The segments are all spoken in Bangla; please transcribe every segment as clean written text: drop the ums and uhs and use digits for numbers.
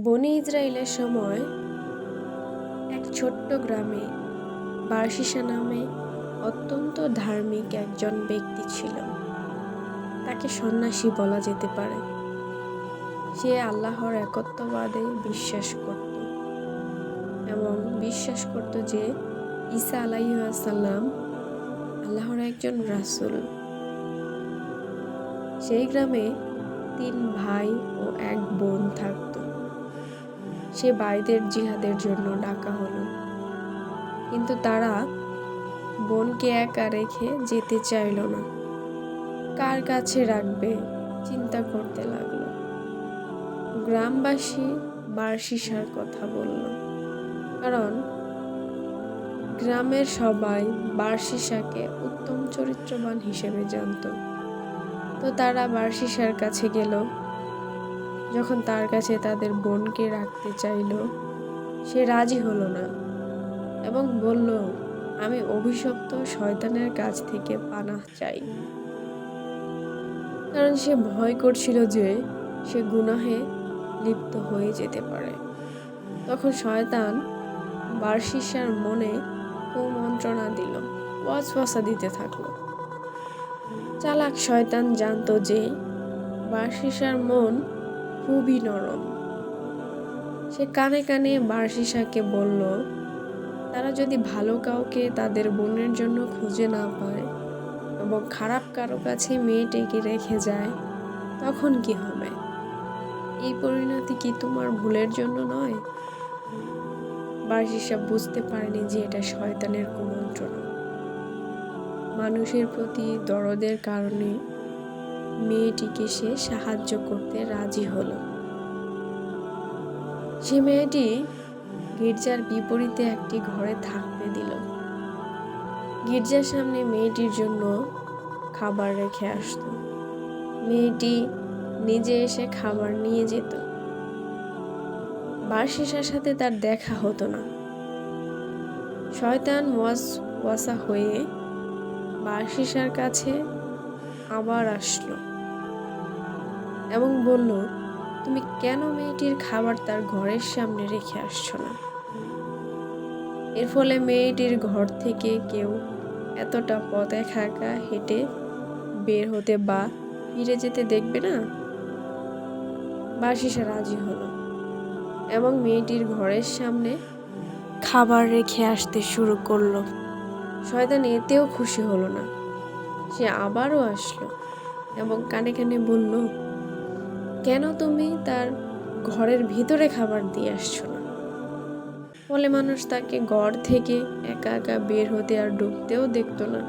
বনি ইসরাইলের সময় এক ছোট্ট গ্রামে বার্শিসা নামে অত্যন্ত ধার্মিক একজন ব্যক্তি ছিল। তাকে সন্ন্যাসী বলা যেতে পারে। সে আল্লাহর একত্ববাদে বিশ্বাস করত এবং বিশ্বাস করত যে ঈসা আলাইহিস সালাম আল্লাহর একজন রাসূল। সেই গ্রামে 3 ভাই ও 1 বোন থাকত। সে ভাইদের জিহাদের জন্য ডাকা হলো, কিন্তু তারা বোনকে একা রেখে যেতে চাইল না। কার কাছে রাখবে চিন্তা করতে লাগলো। গ্রামবাসী বার্শিসার কথা বলল, কারণ গ্রামের সবাই বার্শিসাকে উত্তম চরিত্রবান হিসেবে জানত। তো তারা বার্শিসার কাছে গেল। যখন তার কাছে তাদের বোনকে রাখতে চাইল, সে রাজি হলো না এবং বলল, আমি অভিশপ্ত শয়তানের কাছ থেকে পানাহ চাই। কারণ সে ভয় করছিল যে সে গুনাহে লিপ্ত হয়ে যেতে পারে। তখন শয়তান বার্শিসার মনে কুমন্ত্রণা দিল, ওয়াসওয়াসা দিতে থাকলো। চালাক শয়তান জানতো যে বার্শিসার মন খুবই নরম। সে কানে কানে বার্শিসাকে বলল, তারা যদি ভালো কাউকে তাদের বোনের জন্য খুঁজে না পায় এবং খারাপ কারো কাছে মেয়েটিকে রেখে যায়, তখন কি হবে? এই পরিণতি কি তোমার ভুলের জন্য নয়? বার্শিসা বুঝতে পারেনি যে এটা শয়তানের কুমন্ত্রণা। মানুষের প্রতি দরদের কারণে মেয়েটিকে সে সাহায্য করতে রাজি হলো। সে মেয়েটি গির্জার বিপরীতে একটি ঘরে থাকতে দিল। গির্জার সামনে মেয়েটির জন্য খাবার রেখে আসতো। মেয়েটি নিজে এসে খাবার নিয়ে যেত। বার্শিসার সাথে তার দেখা হতো না। শয়তান ওয়াসওয়াসা হয়ে বার্শিসার কাছে আবার আসলো এবং বলল, তুমি কেন মেয়েটির খাবার তার ঘরের সামনে রেখে আসছো না? এর ফলে মেয়েটির ঘর থেকে কেউ এতটা পথ একা একা হেঁটে বের হতে বা ফিরে যেতে দেখবে না। বার্শিসা রাজি হলো এবং মেয়েটির ঘরের সামনে খাবার রেখে আসতে শুরু করলো। শয়তান এতেও খুশি হলো না। সে আবারও আসলো এবং কানে কানে বলল, কেন তুমি তার ঘরের ভিতরে খাবার দিয়ে আসছো না? ফলে মানুষ তাকে ঘর থেকে একা একা বের হতে আর ঢুকতেও দেখতো না।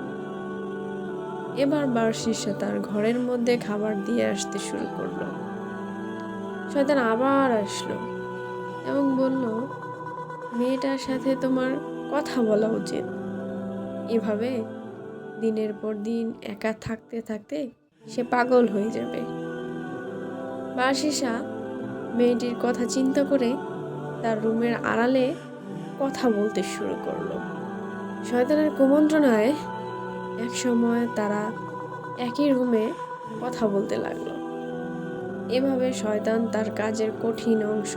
এবার বার্শিসা তার ঘরের মধ্যে খাবার দিয়ে আসতে শুরু করলো। শয়তান আবার আসলো এবং বলল, মেয়েটার সাথে তোমার কথা বলা উচিত। এভাবে দিনের পর দিন একা থাকতে থাকতে সে পাগল হয়ে যাবে। বার্শিসা মেয়েটির কথা চিন্তা করে তার রুমের আড়ালে কথা বলতে শুরু করলো। শয়তানের কুমন্ত্রণায় এক সময় তারা একই রুমে কথা বলতে লাগলো। এভাবে শয়তান তার কাজের কঠিন অংশ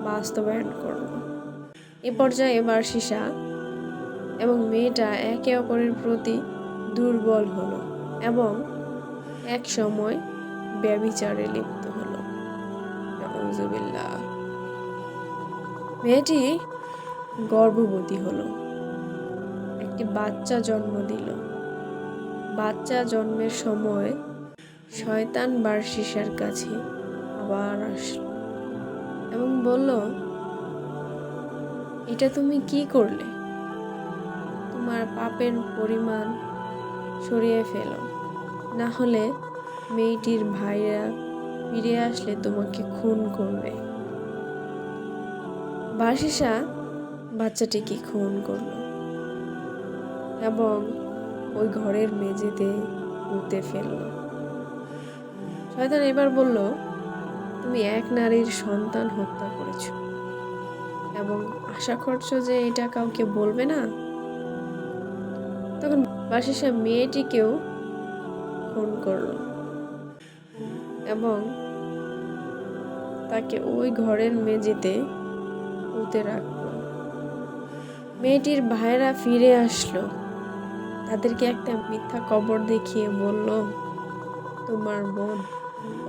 বাস্তবায়ন করল। এ পর্যায়ে বার্শিসা এবং মেয়েটা একে অপরের প্রতি দুর্বল হলো এবং এক সময় ব্যভিচারে লিপ্ত হলো। নাউযুবিল্লাহ। মেয়েটি গর্ভবতী হলো, একটি বাচ্চা জন্ম দিল। বাচ্চা জন্মের সময় শয়তান বার্শিসার কাছে আবার আসলো এবং বলল, এটা তুমি কি করলে? তোমার পাপের পরিমাণ সরিয়ে ফেলো, না হলে মেয়েটির ভাইরা ফিরে আসলে তোমাকে খুন করবে। বার্শিসা বাচ্চাটিকে খুন করলো এবং ওই ঘরের মেঝেতে পুঁতে ফেললো। শয়তান এবার বলল, তুমি এক নারীর সন্তান হত্যা করেছ এবং আশা করছো যে এটা কাউকে বলবে না। তখন বার্শিসা মেয়েটিকেও খুন করলো এবং তাকে ওই ঘরের মেঝেতে পুঁতে রাখলো। মেয়েটির ভাইয়েরা ফিরে আসলো, তাদেরকে একটা মিথ্যা কবর দেখিয়ে বলল, তোমার বোন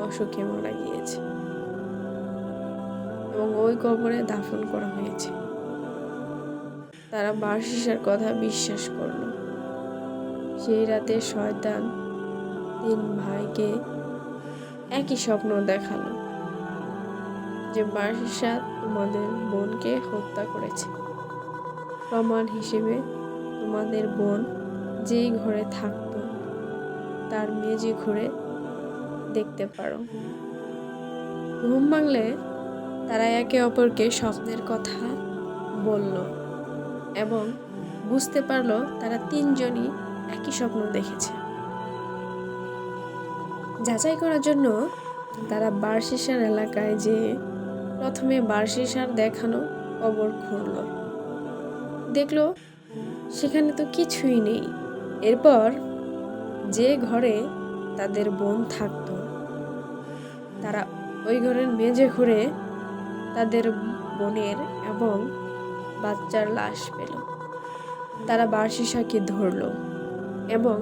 অসুখে মারা গিয়েছে এবং ওই কবরে দাফন করা হয়েছে। তারা বার্শিসার কথা বিশ্বাস করলো। সেই রাতে শয়তান 3 ভাইকে একই স্বপ্ন দেখালো যে বার্শিসা তোমাদের বোনকে হত্যা করেছে। প্রমাণ হিসেবে তোমাদের বোন যেই ঘরে থাকতো তার মেঝে ঘুরে দেখতে পারো। ঘুম ভাঙলে তারা একে অপরকে স্বপ্নের কথা বলল এবং বুঝতে পারলো তারা 3 জনই একই স্বপ্ন দেখেছে। যাচাই করার জন্য তারা বার্শিসার এলাকায় যেয়ে প্রথমে বার্শিসার দেখানো কবর খুঁড়ল। দেখলো সেখানে তো কিছুই নেই। এরপর যে ঘরে তাদের বোন থাকতো তারা ওই ঘরের মেঝে ঘুরে তাদের বোনের এবং বাচ্চার লাশ পেল। তারা বার্শিসাকে ধরলো এবং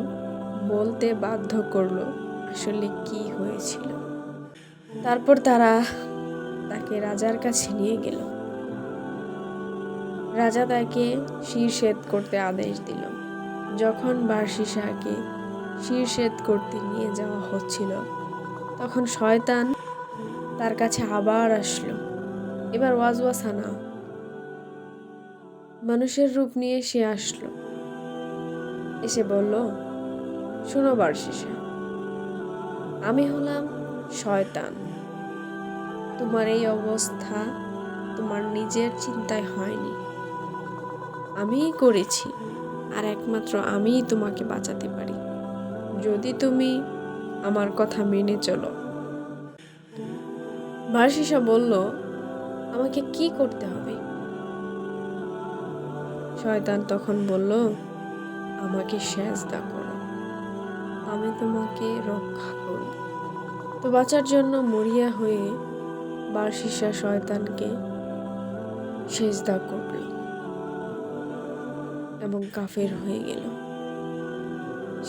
বলতে বাধ্য করলো আসলে কি হয়েছিল। তারপর তারা তাকে রাজার কাছে নিয়ে গেল। রাজা তাকে শিরশ্ছেদ করতে আদেশ দিল। যখন বার্শিসাকে শিরশ্ছেদ করতে নিয়ে যাওয়া হচ্ছিল তখন শয়তান তার কাছে আবার আসলো। এবার ওয়াসওয়াসা মানুষের রূপ নিয়ে সে আসলো। এসে বলল, শোনো বার্শিসা, আমি হলাম শয়তান। তোমার এই অবস্থা তোমার নিজের চিন্তায় হয়নি, আমিই করেছি, আর একমাত্র আমিই তোমাকে বাঁচাতে পারি যদি তুমি আমার কথা মেনে চলো। বার্শিসা বলল, আমাকে কি করতে হবে? শয়তান তখন বলল, আমাকে সেজদা করো, আমি তোমাকে রক্ষা করব। তো বাঁচার জন্য মরিয়া হয়ে বার্শিসা শয়তানকে সেজদা করল এবং কাফের হয়ে গেল।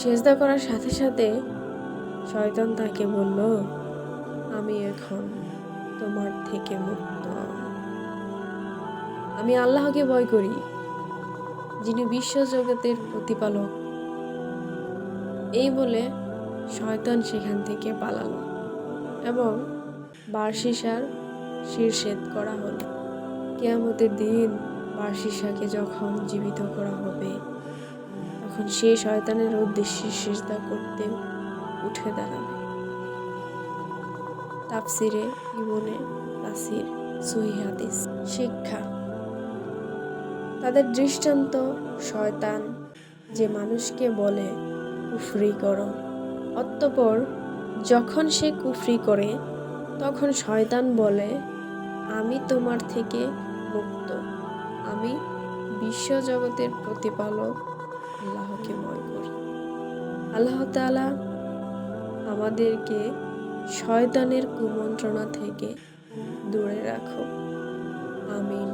সেজদা করার সাথে সাথে শয়তান তাকে বলল, আমি এখন তোমার থেকে মুক্ত। আমি আল্লাহকে ভয় করি, যিনি বিশ্বজগতের প্রতিপালক। এই বলে শয়তান সেখান থেকে পালালো এবং বার্শিসার শিরশ্ছেদ করা হলো। কিয়ামতের দিন বার্শিসাকে যখন জীবিত করা হবে তখন সে শয়তানের উদ্দেশ্যে সিজদা করতে উঠে দাঁড়াবে। তাফসিরে ইবনে কাসির, সহিহ হাদিস। শিক্ষা: তাদের দৃষ্টান্ত শয়তান যে মানুষকে বলে কুফরি করো, অতঃপর যখন সে কুফরি করে তখন শয়তান বলে, আমি তোমার থেকে মুক্ত, আমি বিশ্বজগতের প্রতিপালক আল্লাহকে ভয় করি। আল্লাহ তাআলা আমাদেরকে শয়তানের কুমন্ত্রণা থেকে দূরে রাখুক। আমিন।